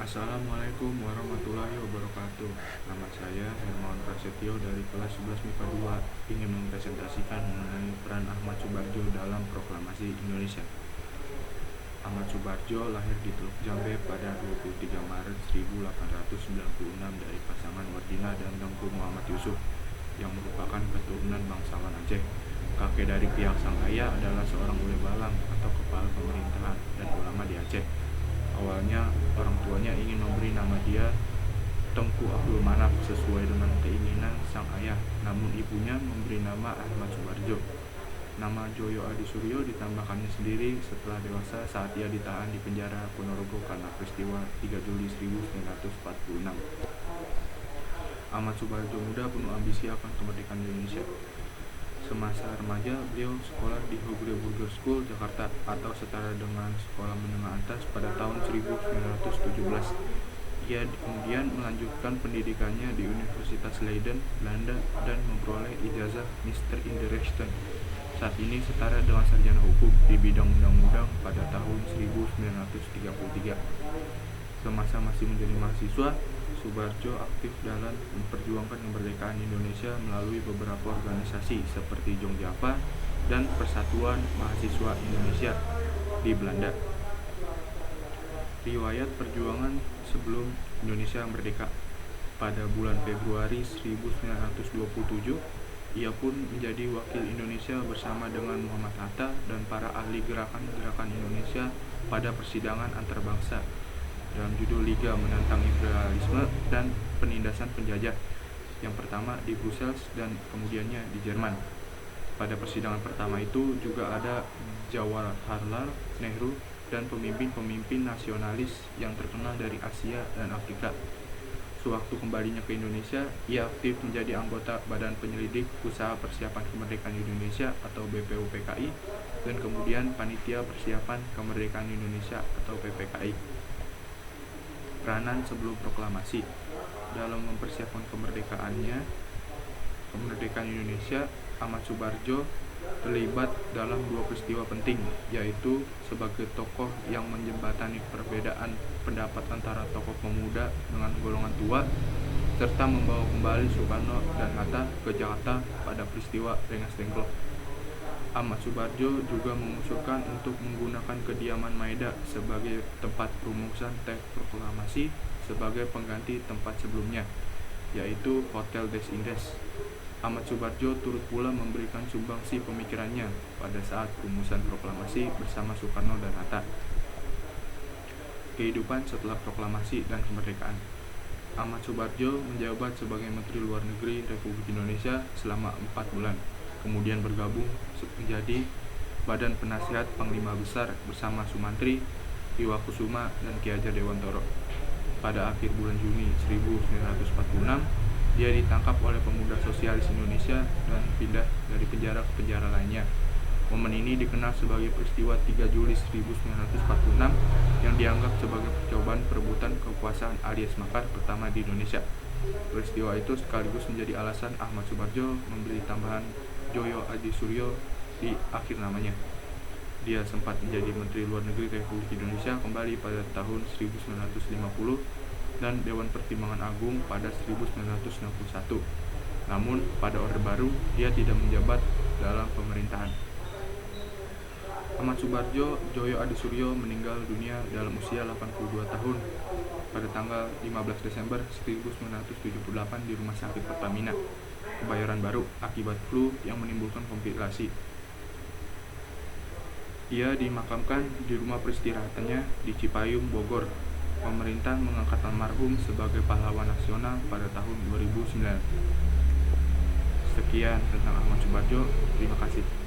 Assalamualaikum warahmatullahi wabarakatuh. Nama saya Hermawan Prasetyo dari kelas 11 MIPA 2 ingin mempresentasikan mengenai peran Ahmad Subarjo dalam Proklamasi Indonesia. Ahmad Subarjo lahir di Teluk Jambe pada 23 Maret 1896 dari pasangan Wardina dan Tengku Muhammad Yusuf yang merupakan keturunan bangsawan Aceh. Kakek dari pihak sang ayah adalah seorang ule balang atau kepala pemerintahan dan ulama di Aceh. Awalnya orang tuanya ingin memberi nama dia Tengku Abdul Manaf sesuai dengan keinginan sang ayah, namun ibunya memberi nama Ahmad Subarjo. Nama Joyo Adisuryo ditambahkannya sendiri setelah dewasa saat ia ditahan di penjara Ponorogo karena peristiwa 3 Juli 1946. Ahmad Subarjo muda penuh ambisi akan kemerdekaan Indonesia. Semasa remaja, beliau sekolah di Hugli Burger School, Jakarta atau setara dengan sekolah menengah atas pada tahun 1917. Ia kemudian melanjutkan pendidikannya di Universitas Leiden, Belanda dan memperoleh ijazah Mr. in the Rechten. Saat ini setara dengan sarjana hukum di bidang undang-undang pada tahun 1933. Semasa masih menjadi mahasiswa, Subarjo aktif dalam memperjuangkan kemerdekaan Indonesia melalui beberapa organisasi seperti Jong Java dan Persatuan Mahasiswa Indonesia di Belanda. Riwayat perjuangan sebelum Indonesia merdeka. Pada bulan Februari 1927, ia pun menjadi wakil Indonesia bersama dengan Muhammad Hatta dan para ahli gerakan-gerakan Indonesia pada persidangan antarbangsa dalam judul Liga Menantang Imperialisme dan Penindasan Penjajah, yang pertama di Brussels dan kemudiannya di Jerman. Pada persidangan pertama itu juga ada Jawaharlal Nehru dan pemimpin-pemimpin nasionalis yang terkenal dari Asia dan Afrika. Sewaktu kembalinya ke Indonesia, ia aktif menjadi anggota Badan Penyelidik Usaha Persiapan Kemerdekaan Indonesia atau BPUPKI dan kemudian Panitia Persiapan Kemerdekaan Indonesia atau PPKI. Peranan sebelum proklamasi. Dalam mempersiapkan kemerdekaan Indonesia, Ahmad Subarjo terlibat dalam dua peristiwa penting, yaitu sebagai tokoh yang menjembatani perbedaan pendapat antara tokoh pemuda dengan golongan tua, serta membawa kembali Soekarno dan Hatta ke Jakarta pada peristiwa Rengas Dengklok. Ahmad Subarjo juga mengusulkan untuk menggunakan kediaman Maeda sebagai tempat perumusan teks proklamasi sebagai pengganti tempat sebelumnya, yaitu Hotel des Indes. Ahmad Subarjo turut pula memberikan sumbangsi pemikirannya pada saat perumusan proklamasi bersama Soekarno dan Hatta. Kehidupan setelah proklamasi dan kemerdekaan. Ahmad Subarjo menjabat sebagai Menteri Luar Negeri Republik Indonesia selama 4 bulan. Kemudian bergabung menjadi Badan Penasihat Panglima Besar bersama Sumantri, Iwakusuma, dan Ki Hajar Dewantoro. Pada akhir bulan Juni 1946, dia ditangkap oleh pemuda sosialis Indonesia dan pindah dari penjara ke penjara lainnya. Momen ini dikenal sebagai peristiwa 3 Juli 1946 yang dianggap sebagai percobaan perebutan kekuasaan alias makar pertama di Indonesia. Peristiwa itu sekaligus menjadi alasan Ahmad Subarjo memberi tambahan Joyo Adisuryo di akhir namanya. Dia sempat menjadi Menteri Luar Negeri Republik Indonesia kembali pada tahun 1950 dan Dewan Pertimbangan Agung pada 1961. Namun pada Orde Baru dia tidak menjabat dalam pemerintahan. Ahmad Subarjo Joyo Adisuryo meninggal dunia dalam usia 82 tahun pada tanggal 15 Desember 1978 di Rumah Sakit Pertamina, Kebayoran Baru akibat flu yang menimbulkan komplikasi. Ia dimakamkan di rumah peristirahatannya di Cipayung, Bogor. Pemerintah mengangkat almarhum sebagai pahlawan nasional pada tahun 2009. Sekian tentang Ahmad Subarjo. Terima kasih.